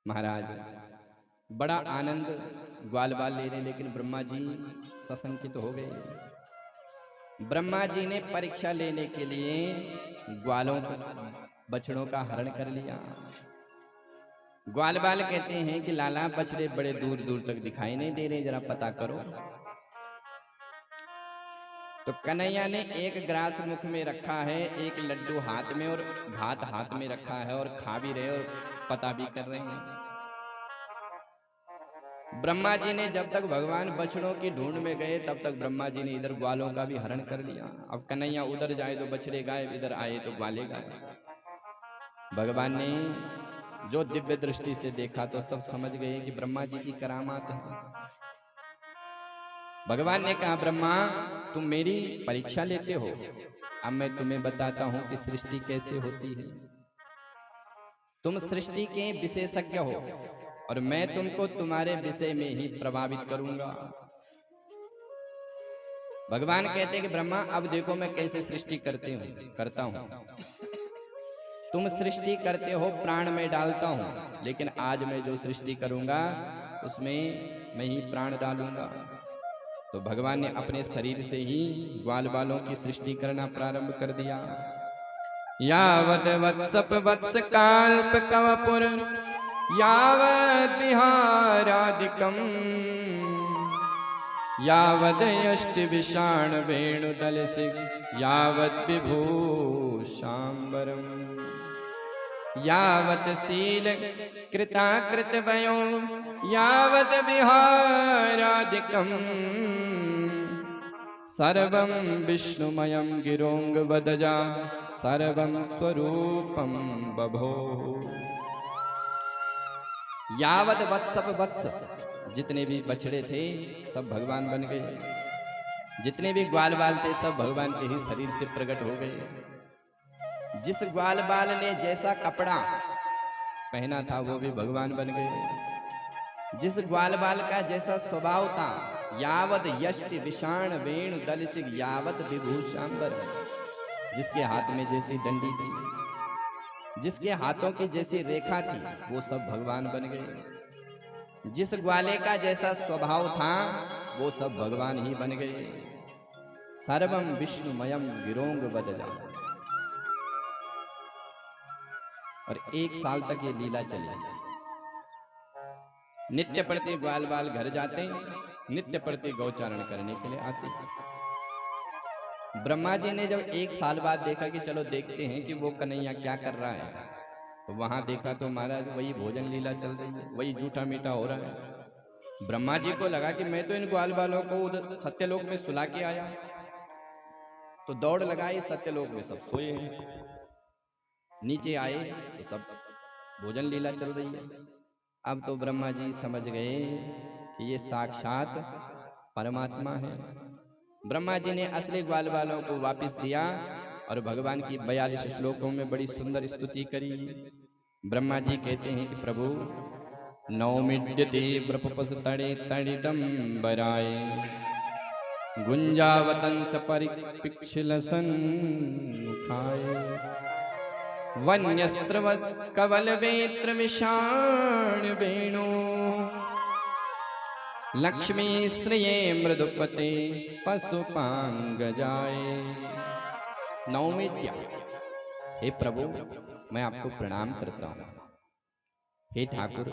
महाराज बड़ा आनंद ग्वाल बाल ले रहे, लेकिन ब्रह्मा जी सशंकित हो गए। ब्रह्मा जी ने परीक्षा लेने के लिए ग्वालों बछड़ों का हरण कर लिया। ग्वाल बाल कहते हैं कि लाला बछड़े बड़े दूर दूर तक दिखाई नहीं दे रहे, जरा पता करो। तो कन्हैया ने एक ग्रास मुख में रखा है, एक लड्डू हाथ में और भात हाथ में रखा है, और खा भी रहे और पता भी कर रहे हैं। ब्रह्मा जी ने जब तक भगवान बछड़ों की ढूंढ में गए, तब तक ब्रह्मा जी ने इधर ग्वालों का भी हरण कर लिया। अब कन्हैया उधर जाए तो बछड़े गायब, इधर आए तो ग्वाले गायब। भगवान ने जो दिव्य दृष्टि से देखा तो सब समझ गए कि ब्रह्मा जी की करामात है। भगवान ने कहा, ब्रह्मा तुम मेरी परीक्षा लेते हो, अब मैं तुम्हें बताता हूं कि सृष्टि कैसे होती है। तुम सृष्टि के विशेषज्ञ हो और मैं तुमको तुम्हारे विषय में ही प्रभावित करूंगा। भगवान कहते हैं कि ब्रह्मा अब देखो मैं कैसे सृष्टि करता हूं। तुम सृष्टि करते हो, प्राण में डालता हूं, लेकिन आज मैं जो सृष्टि करूंगा उसमें मैं ही प्राण डालूंगा। तो भगवान ने अपने शरीर से ही ग्वाल बालों की सृष्टि करना प्रारंभ कर दिया। यावत वत्सप वत्स काल्प कवपुर यावत विहारादिकम यावद यष्टि विषाण वेणुदल सिंह यावत विभूषांबरम यावत शील कृताकृत वयो यावत विहारादिकम सर्वं विष्णुमयं गिरोंग वदजा सर्वं स्वरूपम बभो। यावत वत्सप वत्स, जितने भी बछड़े थे सब भगवान बन गए, जितने भी ग्वाल बाल थे सब भगवान के ही शरीर से प्रकट हो गए। जिस ग्वाल बाल ने जैसा कपड़ा पहना था वो भी भगवान बन गए। जिस ग्वाल बाल का जैसा स्वभाव था, यावत यष्टि विषाण वेणु दलसिग यावत विभूषांबर, जिसके हाथ में जैसी डंडी थी, जिसके हाथों की जैसी रेखा थी, वो सब भगवान बन गए। जिस ग्वाले का जैसा स्वभाव था वो सब भगवान ही बन गए। सर्वम विष्णुमयम गिरोंग बदजा। और 1 साल तक ये लीला चली। नित्य प्रति ग्वाल बाल घर जाते, नित्य प्रति गौचारण करने के लिए आते। ब्रह्मा जी ने जब 1 साल बाद देखा कि चलो देखते हैं कि वो कन्हैया क्या कर रहा है, तो वहां देखा तो महाराज वही भोजन लीला चल रही है, वही जूठा मीठा हो रहा है। ब्रह्मा जी को लगा कि मैं तो इन ग्वाल बालों को उधर सत्यलोक में सुला के आया, तो दौड़ लगाई, सत्यलोक में सब सोए हैं। नीचे आए तो सब भोजन लीला चल रही है। अब तो ब्रह्मा जी समझ गए कि ये साक्षात परमात्मा है। ब्रह्मा जी ने असली ग्वाल बालों को वापस दिया और भगवान की 42 श्लोकों में बड़ी सुंदर स्तुति करी। ब्रह्मा जी कहते हैं कि प्रभु नौमिड्यते ब्रपपस तड़े तड़िदंबराय गुंजावतंस परिपिक्षलसन खाए वन्यस्त्रवत कवल वेत्र विषाण वेणु लक्ष्मी श्रिये मृदुपते पशुपांगजाए। नौमिड्य, हे प्रभु मैं आपको प्रणाम करता हूं। हे ठाकुर,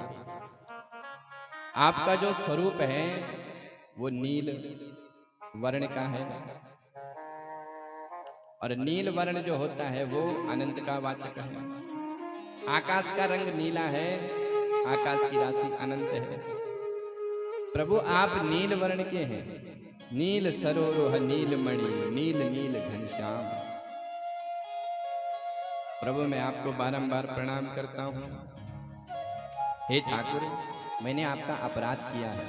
आपका जो स्वरूप है वो नील वर्ण का है, और नील वर्ण जो होता है वो अनंत का वाचक है। आकाश का रंग नीला है, आकाश की राशि अनंत है। प्रभु आप नील वर्ण के हैं, नील सरोरोह नील मणि नील नील घनश्याम। प्रभु मैं आपको बारंबार प्रणाम करता हूं। हे ठाकुर, मैंने आपका अपराध किया है,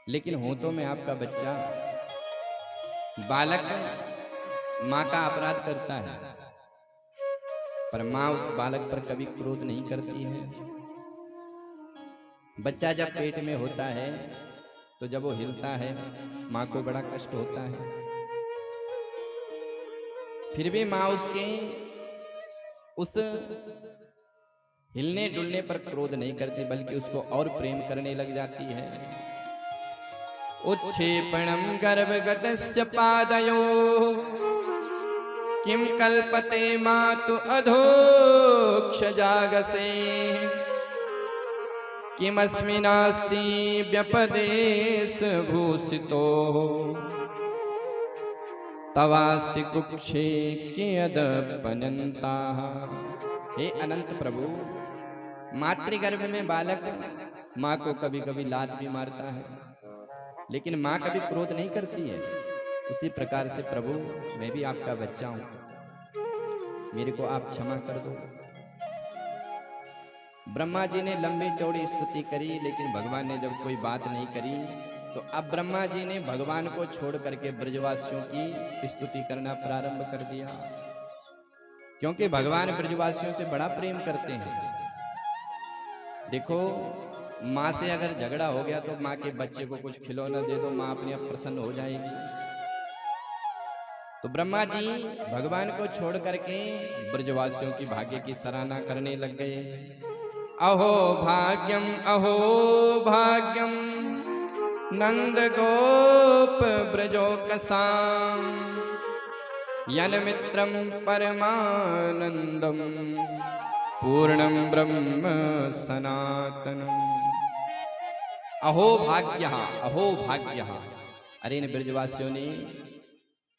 लेकिन हूं तो मैं आपका बच्चा। बालक माँ का अपराध करता है, पर माँ उस बालक पर कभी क्रोध नहीं करती है। बच्चा जब पेट में होता है तो जब वो हिलता है माँ को बड़ा कष्ट होता है, फिर भी माँ उसके उस हिलने डुलने पर क्रोध नहीं करती, बल्कि उसको और प्रेम करने लग जाती है। उच्छेपणम गर्भगतस्य पादयो किम कल्पते मातु अधोक्ष जागसे किमस्मिनास्ति व्यपदेश भूषितो तवास्ति कुक्षे कियदपनन्ता। हे अनंत प्रभु, मातृगर्भ में बालक माँ को कभी कभी लात भी मारता है, लेकिन माँ कभी क्रोध नहीं करती है। उसी प्रकार से प्रभु, मैं भी आपका बच्चा हूं, मेरे को आप क्षमा कर दो। ब्रह्मा जी ने लंबी चौड़ी स्तुति करी, लेकिन भगवान ने जब कोई बात नहीं करी, तो अब ब्रह्मा जी ने भगवान को छोड़ करके ब्रजवासियों की स्तुति करना प्रारंभ कर दिया, क्योंकि भगवान ब्रजवासियों से बड़ा प्रेम करते हैं। देखो, माँ से अगर झगड़ा हो गया तो माँ के बच्चे को कुछ खिलौना दे दो, माँ अपने आप प्रसन्न हो जाएगी। तो ब्रह्मा जी भगवान को छोड़ करके ब्रजवासियों की भाग्य की सराहना करने लग गए। अहो भाग्यम नंद गोप ब्रजोकसाम यन मित्रम परमानंदम पूर्णम ब्रह्म सनातनम। अहो भाग्य। अरे इन ब्रजवासियों ने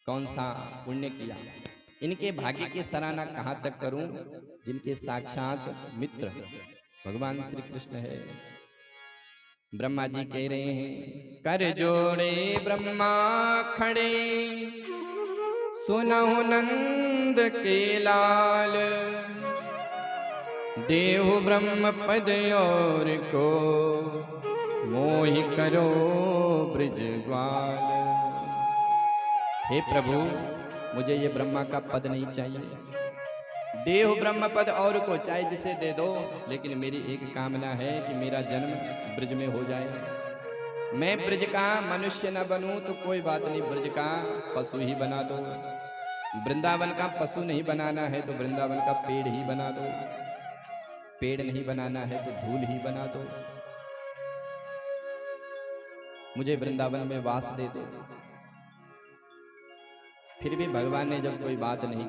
कौन सा पुण्य किया, इनके भाग्य की सराहना कहाँ तक करूं, जिनके साक्षात मित्र भगवान श्री कृष्ण है। ब्रह्मा जी कह रहे हैं, कर जोड़े ब्रह्मा खड़े सुनहु नंद के लाल देहु ब्रह्म पद और को मोहि करो ब्रजग्वाल। हे प्रभु, मुझे ये ब्रह्मा का पद नहीं चाहिए, देहु ब्रह्म पद और को चाहे जिसे दे दो, लेकिन मेरी एक कामना है कि मेरा जन्म ब्रज में हो जाए। मैं ब्रज का मनुष्य न बनूं तो कोई बात नहीं, ब्रज का पशु ही बना दो। वृंदावन का पशु नहीं बनाना है तो वृंदावन का पेड़ ही बना दो, पेड़ नहीं बनाना है तो धूल ही बना दो, मुझे वृंदावन में वास दे दो। फिर भी भगवान ने जब कोई बात नहीं